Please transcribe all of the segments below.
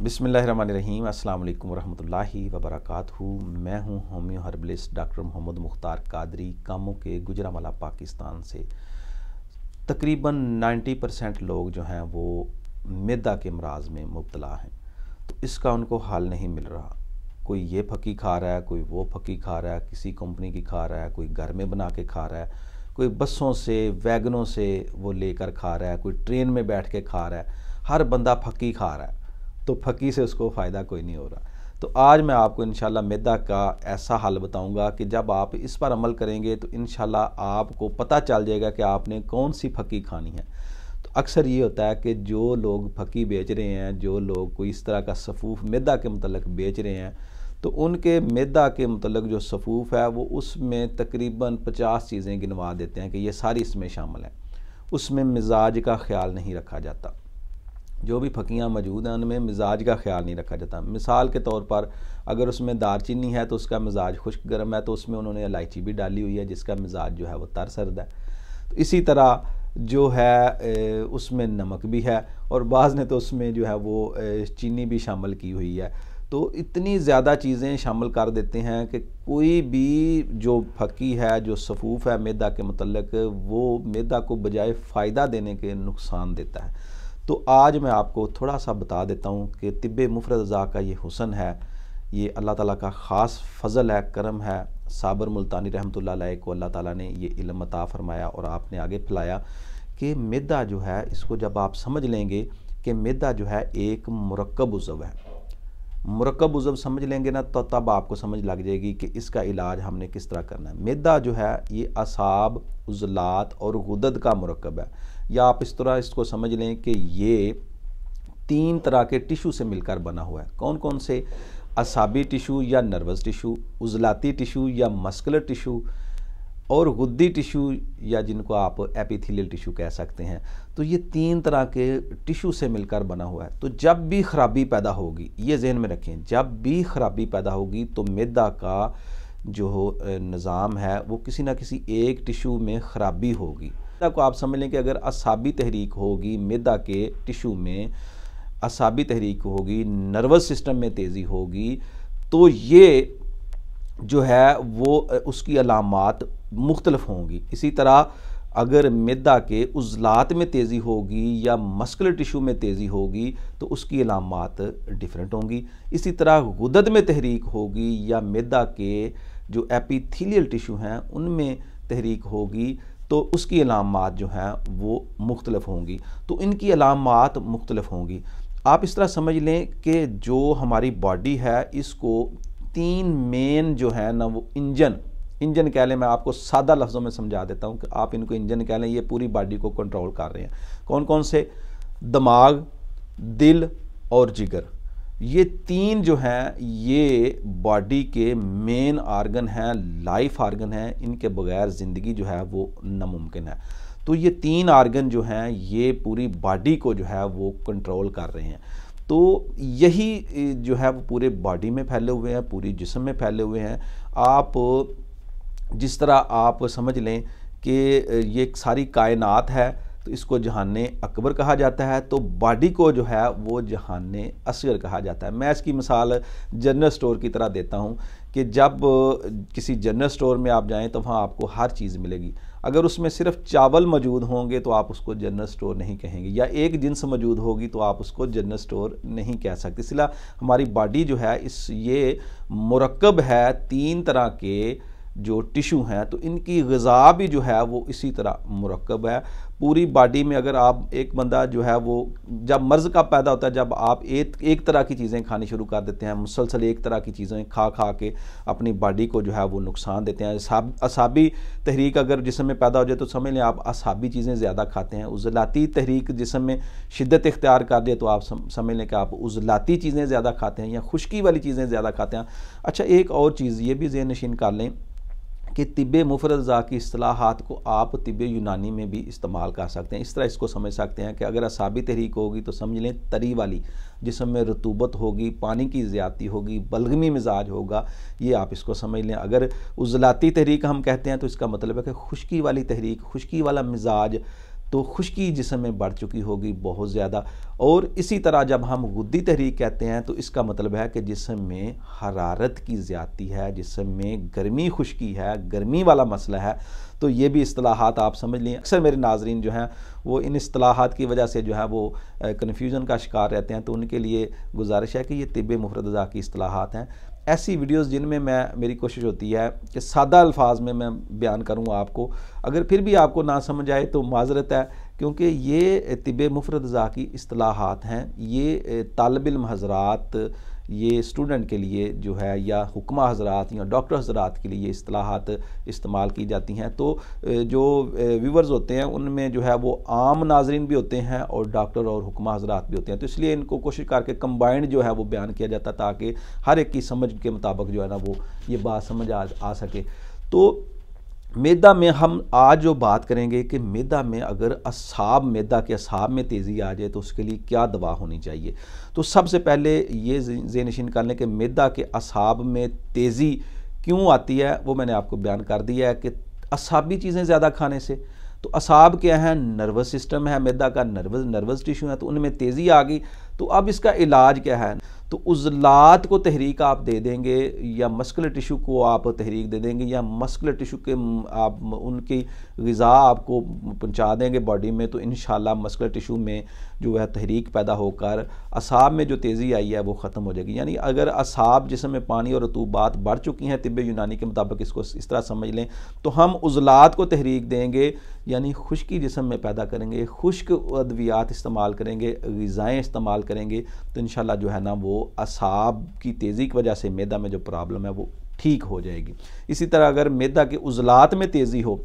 बिस्मिल्लाहिर्रहमानिर्रहीम। अस्सलाम वालेकुम वरहमतुल्लाहि वबरकातुहू। मैं हूँ homeo herbalist doctor Mohammad Mukhtar Qadri, कामों के गुजरांवाला पाकिस्तान से। तकरीबन 90% लोग जो हैं वो मैदा के अमराज में मुब्तला हैं, तो इसका उनको हल नहीं मिल रहा। कोई ये फकी खा रहा है, कोई वो फकी खा रहा है, किसी कंपनी की खा रहा है, कोई घर में बना के खा रहा है, कोई बसों से वैगनों से वो लेकर खा रहा है, कोई ट्रेन में बैठ के खा रहा है। हर बंदा फकी खा रहा है, तो फकी से उसको फ़ायदा कोई नहीं हो रहा। तो आज मैं आपको इंशाल्लाह मैदा का ऐसा हल बताऊंगा कि जब आप इस पर अमल करेंगे तो इंशाल्लाह आपको पता चल जाएगा कि आपने कौन सी फकी खानी है। तो अक्सर ये होता है कि जो लोग फकी बेच रहे हैं, जो लोग कोई इस तरह का सफ़ूफ मैदा के मतलब बेच रहे हैं, तो उनके मैदा के मतलब जो सफ़ूफ है वो उसमें तकरीबन 50 चीज़ें गिनवा देते हैं कि ये सारी इसमें शामिल हैं। उसमें मिजाज का ख्याल नहीं रखा जाता। जो भी फकियाँ मौजूद हैं उनमें मिजाज का ख्याल नहीं रखा जाता। मिसाल के तौर पर अगर उसमें दारचीनी है तो उसका मिजाज खुश्क गर्म है, तो उसमें उन्होंने इलायची भी डाली हुई है जिसका मिजाज जो है वो तर सर्द है। तो इसी तरह जो है उसमें नमक भी है, और बाज़ ने तो उसमें जो है वो चीनी भी शामिल की हुई है। तो इतनी ज़्यादा चीज़ें शामिल कर देते हैं कि कोई भी जो फकी है, जो सफ़ूफ है मैदा के मतलब, वो मैदा को बजाय फ़ायदा देने के नुकसान देता है। तो आज मैं आपको थोड़ा सा बता देता हूँ कि तिब्बे मुफरद ग़िज़ा का ये हुस्न है, ये अल्लाह ताला का ख़ास फ़ज़ल है, करम है। साबर मुल्तानी रहमतुल्लाह अलैह को अल्लाह ताला ने ये इल्म अता फ़रमाया और आपने आगे फैलाया कि मैदा जो है, इसको जब आप समझ लेंगे कि मैदा जो है एक मुरक्कब उज़व है, मुरक्कब उज़व समझ लेंगे ना, तो तब आपको समझ लग जाएगी कि इसका इलाज हमने किस तरह करना है। मैदा जो है ये असाब, उज़लात और गुदद का मुरक्कब है, या आप इस तरह इसको समझ लें कि ये 3 तरह के टिशू से मिलकर बना हुआ है। कौन कौन से? असाबी टिशू या नर्वस टिशू, उज़लाती टिशू या मस्कुलर टिशू, और गुद्दी टिशू या जिनको आप एपिथेलियल टिशू कह सकते हैं। तो ये 3 तरह के टिशू से मिलकर बना हुआ है। तो जब भी ख़राबी पैदा होगी, ये ज़हन में रखें, जब भी ख़राबी पैदा होगी तो मैदा का जो निज़ाम है वो किसी ना किसी एक टिशू में ख़राबी होगी। को आप समझ लें कि अगर असाबी तहरीक होगी, मैदा के टिशू में असाबी तहरीक होगी, नर्वस सिस्टम में तेज़ी होगी, तो ये जो है वो उसकी अलामात मुख्तलिफ होंगी। इसी तरह अगर मैदा के उज़लात में तेज़ी होगी या मस्कुलर टिशू में तेज़ी होगी तो उसकी अलामात डिफरेंट होंगी। इसी तरह गुदद में तहरीक होगी या मैदा के जो एपिथेलियल टिशू हैं उनमें तहरीक होगी तो उसकी अलामात जो हैं वो मुख्तलिफ होंगी। तो इनकी अलामात मुख्तलिफ होंगी। आप इस तरह समझ लें कि जो हमारी बॉडी है इसको 3 मेन जो है ना वो इंजन कह लें। मैं आपको सादा लफ्ज़ों में समझा देता हूँ कि आप इनको इंजन कह लें, ये पूरी बॉडी को कंट्रोल कर रहे हैं। कौन कौन से? दिमाग, दिल और जिगर। ये 3 जो हैं ये बॉडी के मेन आर्गन हैं, लाइफ आर्गन हैं। इनके बगैर ज़िंदगी जो है वो नामुमकिन है। तो ये 3 आर्गन जो हैं ये पूरी बॉडी को जो है वो कंट्रोल कर रहे हैं। तो यही जो है वो पूरे बॉडी में फैले हुए हैं, पूरी जिस्म में फैले हुए हैं। आप जिस तरह आप समझ लें कि ये सारी कायनात है तो इसको जहाने अकबर कहा जाता है, तो बॉडी को जो है वो जहाने असगर कहा जाता है। मैं इसकी मिसाल जनरल स्टोर की तरह देता हूँ कि जब किसी जनरल स्टोर में आप जाएं तो वहाँ आपको हर चीज़ मिलेगी। अगर उसमें सिर्फ चावल मौजूद होंगे तो आप उसको जनरल स्टोर नहीं कहेंगे, या एक जिन्स मौजूद होगी तो आप उसको जनरल स्टोर नहीं कह सकते। इसलिए हमारी बॉडी जो है ये मुरक्कब है 3 तरह के जो टिशू हैं, तो इनकी ग़िज़ा भी जो है वो इसी तरह मुरक्कब है। पूरी बॉडी में अगर आप एक बंदा जो है वो जब मर्ज़ का पैदा होता है, जब आप एक तरह की चीज़ें खानी शुरू कर देते हैं, मुसलसल एक तरह की चीज़ें खा खा के अपनी बॉडी को जो है वो नुकसान देते हैं। असाबी तहरीक अगर जिस्म में पैदा हो जाए तो समझ लें आप असाबी चीज़ें ज़्यादा खाते हैं। उज़लाती तहरीक जिस्म में शिद्दत इख्तियार कर दे तो आप समझ लें कि आप उज़लाती चीज़ें ज़्यादा खाते हैं या खुश्की वाली चीज़ें ज़्यादा खाते हैं। अच्छा, एक और चीज़ ये भी ज़हन नशीन कर लें कि तिब्बे मुफरद ग़िज़ा की इस्तिलाहात को आप तिब्बे यूनानी में भी इस्तेमाल कर सकते हैं। इस तरह इसको समझ सकते हैं कि अगर असाबी तहरीक होगी तो समझ लें तरी वाली, जिसम में रतूबत होगी, पानी की ज़्यादती होगी, बलगमी मिजाज होगा, ये आप इसको समझ लें। अगर उज़लाती तहरीक हम कहते हैं तो इसका मतलब है कि खुश्की वाली तहरीक, खुश्की वाला मिजाज, तो खुश्की जिस्म में बढ़ चुकी होगी बहुत ज़्यादा। और इसी तरह जब हम गुद्दी तहरीक कहते हैं तो इसका मतलब है कि जिस्म में हरारत की ज़्यादती है, जिस्म में गर्मी खुश्की है, गर्मी वाला मसला है। तो ये भी इस्तिलाहात आप समझ लें। अक्सर मेरे नाजरीन जो हैं वो इन इस्तिलाहात की वजह से जो है वो कन्फ्यूज़न का शिकार रहते हैं, तो उनके लिए गुजारिश है कि ये तिब्बे मुफरद अज़ा की इस्तिलाहात हैं। ऐसी वीडियोस जिनमें मेरी कोशिश होती है कि सादा अल्फाज में मैं बयान करूँ आपको, अगर फिर भी आपको ना समझ आए तो माजरत है, क्योंकि ये तिब्बे मुफरद अज़ा की इस्तिलाहात हैं। ये तालिब इल्म हज़रात, ये स्टूडेंट के लिए जो है, या हुक्मा हज़रात या डॉक्टर हज़रात के लिए ये इस्तिलाहात इस्तेमाल की जाती हैं। तो जो व्यूवर्स होते हैं उनमें जो है वो आम नाजरीन भी होते हैं और डॉक्टर और हुक्मा हज़रात भी होते हैं, तो इसलिए इनको कोशिश करके कंबाइंड जो है वो बयान किया जाता है ताकि हर एक की समझ के मुताबिक जो है ना वो ये बात समझ आ सके। तो मैदा में हम आज जो बात करेंगे कि मैदा में अगर असाब, मैदा के असाब में तेज़ी आ जाए तो उसके लिए क्या दवा होनी चाहिए। तो सबसे पहले ये ज़हन कर लें कि मैदा के असाब में तेज़ी क्यों आती है, वो मैंने आपको बयान कर दिया है कि असाबी चीज़ें ज़्यादा खाने से। तो असाब क्या है, नर्वस सिस्टम है, मैदा का नर्वस टिश्यू है, तो उनमें तेज़ी आ गई। तो अब इसका इलाज क्या है, तो उज़लात को तहरीक आप दे देंगे या मस्कुलर टिश्यू को आप तहरीक दे देंगे या मस्कुलर टिश्यू के आप उनकी ग़िज़ा आपको पहुंचा देंगे बॉडी में, तो इंशाल्लाह मस्कुलर टिश्यू में जो है तहरीक पैदा होकर असाब में जो तेज़ी आई है वो ख़त्म हो जाएगी। यानी अगर असाब जिसम में पानी और रतूबात बढ़ चुकी हैं, तिब्बे यूनानी के मुताबिक इसको इस तरह समझ लें, तो हम उज़लात को तहरीक देंगे, यानी खुश्की जिस्म में पैदा करेंगे, खुश्क अद्वियात इस्तेमाल करेंगे, ग़िज़ाएँ इस्तेमाल करेंगे, तो इंशाल्लाह जो है ना वो असाब की तेज़ी की वजह से मैदा में जो प्रॉब्लम है वो ठीक हो जाएगी। इसी तरह अगर मैदा के उज़लात में तेज़ी हो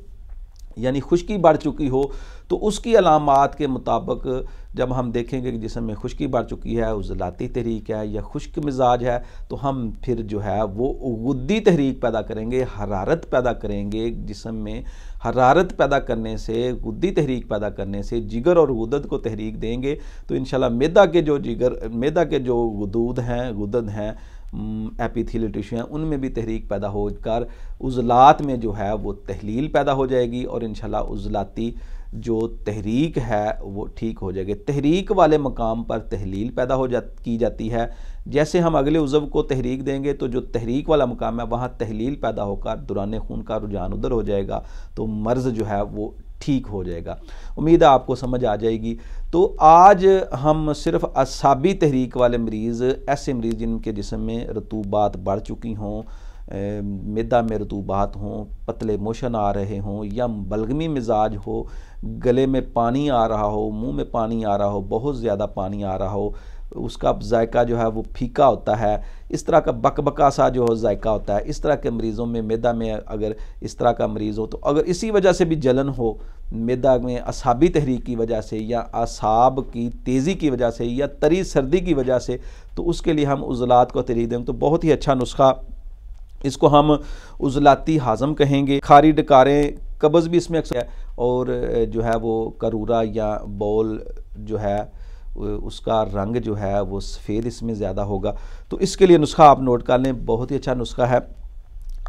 यानी खुश्की बढ़ चुकी हो, तो उसकी अलामात के मुताबिक जब हम देखेंगे कि जिस्म में खुश्की बढ़ चुकी है, उज़लाती तहरीक है या खुश्क मिजाज है, तो हम फिर जो है वो गुद्दी तहरीक पैदा करेंगे, हरारत पैदा करेंगे। जिस्म में हरारत पैदा करने से, गुद्दी तहरीक पैदा करने से जिगर और गुदद को तहरीक देंगे, तो इंशाल्लाह मैदा के जो मैदा के जो गुदद हैं एपिथेलियल टिश्यू हैं, उनमें भी तहरीक पैदा होकर उज़लात में जो है वो तहलील पैदा हो जाएगी और इंशाल्लाह उज़लाती जो तहरीक है वो ठीक हो जाएगी। तहरीक वाले मकाम पर तहलील पैदा की जाती है। जैसे हम अगले उज़व को तहरीक देंगे तो जो तहरीक वाला मकाम है वहाँ तहलील पैदा होकर दौरान खून का रुझान उधर हो जाएगा, तो मर्ज़ जो है वो ठीक हो जाएगा। उम्मीद है आपको समझ आ जाएगी। तो आज हम सिर्फ असाबी तहरीक वाले मरीज़, ऐसे मरीज़ जिनके जिस्म में रतूबात बढ़ चुकी हों, मैदा में रतूबात हों, पतले मोशन आ रहे हों या बलगमी मिजाज हो, गले में पानी आ रहा हो, मुंह में पानी आ रहा हो, बहुत ज़्यादा पानी आ रहा हो, उसका जायका जो है वो फीका होता है, इस तरह का बकबका सा जो जायका होता है, इस तरह के मरीज़ों में मैदा में अगर इस तरह का मरीज़ हो, तो अगर इसी वजह से भी जलन हो, मैदा में असाबी तहरीक की वजह से या असाब की तेज़ी की वजह से या तरी सर्दी की वजह से, तो उसके लिए हम उज़लात को तहरीक दें। तो बहुत ही अच्छा नुस्खा, इसको हम उज़लाती हाज़म कहेंगे। खारी डकारें, कब्ज़ भी इसमें अक्सर है, और जो है वो करूरा या बॉल जो है उसका रंग जो है वो सफ़ेद इसमें ज़्यादा होगा। तो इसके लिए नुस्खा आप नोट कर लें, बहुत ही अच्छा नुस्खा है।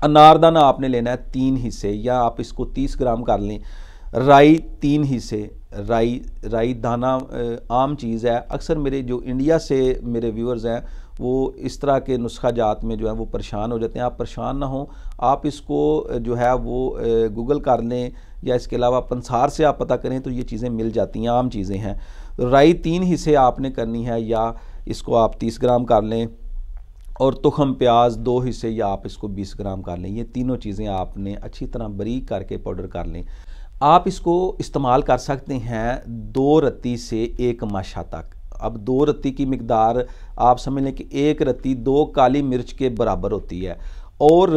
अनारदाना आपने लेना है 3 हिस्से, या आप इसको 30 ग्राम कर लें। राई 3 हिस्से, राई दाना आम चीज़ है। अक्सर मेरे जो इंडिया से मेरे व्यूअर्स हैं वो इस तरह के नुस्खा जात में जो है वो परेशान हो जाते हैं। आप परेशान ना हो, आप इसको जो है वो गूगल कर लें या इसके अलावा पंसार से आप पता करें, तो ये चीज़ें मिल जाती हैं, आम चीज़ें हैं। राई 3 हिस्से आपने करनी है, या इसको आप 30 ग्राम कर लें, और तुखम प्याज 2 हिस्से, या आप इसको 20 ग्राम कर लें। ये तीनों चीज़ें आपने अच्छी तरह बारीक करके पाउडर कर लें। आप इसको इस्तेमाल कर सकते हैं 2 रत्ती से 1 माशा तक। अब 2 रत्ती की मिकदार आप समझ लें कि 1 रत्ती 2 काली मिर्च के बराबर होती है, और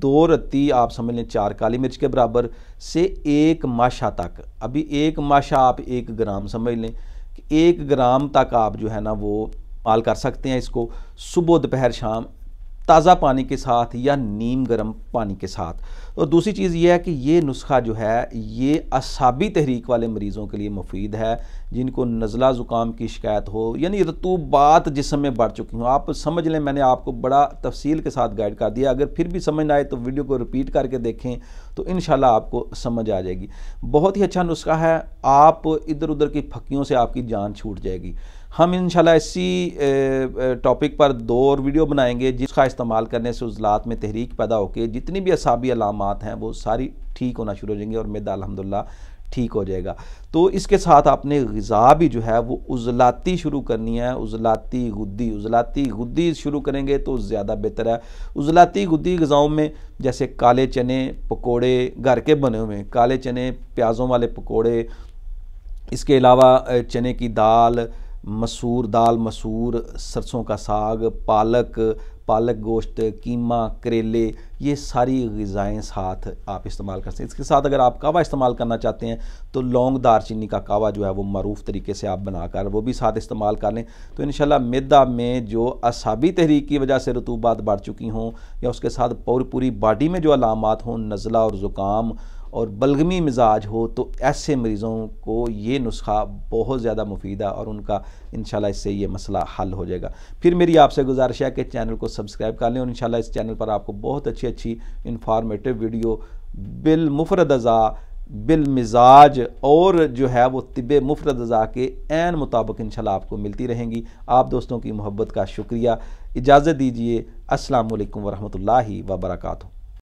2 रत्ती आप समझ लें 4 काली मिर्च के बराबर से 1 माशा तक। अभी 1 माशा आप 1 ग्राम समझ लें कि 1 ग्राम तक आप जो है ना वो इस्तेमाल कर सकते हैं। इसको सुबह दोपहर शाम ताज़ा पानी के साथ या नीम गर्म पानी के साथ। और दूसरी चीज़ ये है कि ये नुस्खा जो है ये असाबी तहरीक वाले मरीज़ों के लिए मुफीद है, जिनको नज़ला ज़ुकाम की शिकायत हो, यानी रतूबात जिस्म में बढ़ चुकी हो। आप समझ लें, मैंने आपको बड़ा तफसील के साथ गाइड कर दिया। अगर फिर भी समझ ना आए तो वीडियो को रिपीट करके देखें तो इंशाल्लाह आपको समझ आ जाएगी। बहुत ही अच्छा नुस्खा है, आप इधर उधर की फक्कियों से आपकी जान छूट जाएगी। हम इंशाल्लाह इसी टॉपिक पर 2 और वीडियो बनाएंगे जिसका इस्तेमाल करने से उज़लात में तहरीक पैदा होकर जितनी भी असाबी अलामात हैं वो सारी ठीक होना शुरू हो जाएंगी और मैदा अल्हम्दुलिल्लाह ठीक हो जाएगा। तो इसके साथ आपने ग़िज़ा भी जो है वो उज़लाती शुरू करनी है, उज़लाती गुद्दी शुरू करेंगे तो ज़्यादा बेहतर है। उज़लाती गुद्दी ग़िज़ाओं में जैसे काले चने पकोड़े, घर के बने हुए काले चने प्याज़ों वाले पकोड़े, इसके अलावा चने की दाल, मसूर दाल, सरसों का साग, पालक गोश्त, कीमा, करेले, ये सारी ग़िज़ाएँ साथ आप इस्तेमाल कर सकते हैं। इसके साथ अगर आप कहवा इस्तेमाल करना चाहते हैं तो लौंग दारचीनी का कहवा जो है वो मरूफ़ तरीके से आप बनाकर वो भी साथ इस्तेमाल कर लें। तो इंशाल्लाह मैदा में जो असाबी तहरीक की वजह से रतूबात बढ़ चुकी हों या उसके साथ पूरी बॉडी में जो अलामात हों, नज़ला और ज़ुकाम और बलगमी मिजाज हो, तो ऐसे मरीज़ों को ये नुस्खा बहुत ज़्यादा मुफीद है और उनका इंशाल्लाह इससे ये मसला हल हो जाएगा। फिर मेरी आपसे गुजारिश है कि चैनल को सब्सक्राइब कर लें और इंशाल्लाह इस चैनल पर आपको बहुत अच्छी इंफॉर्मेटिव वीडियो बिल मुफरद अज़ा, बिल मिजाज और जो है वो तिब्बे मुफरद अज़ा के ऐन मुताबिक इंशाल्लाह आपको मिलती रहेंगी। आप दोस्तों की मोहब्बत का शुक्रिया। इजाज़त दीजिए। अस्सलामु अलैकुम वरहमतुल्लाहि वबरकातुहू।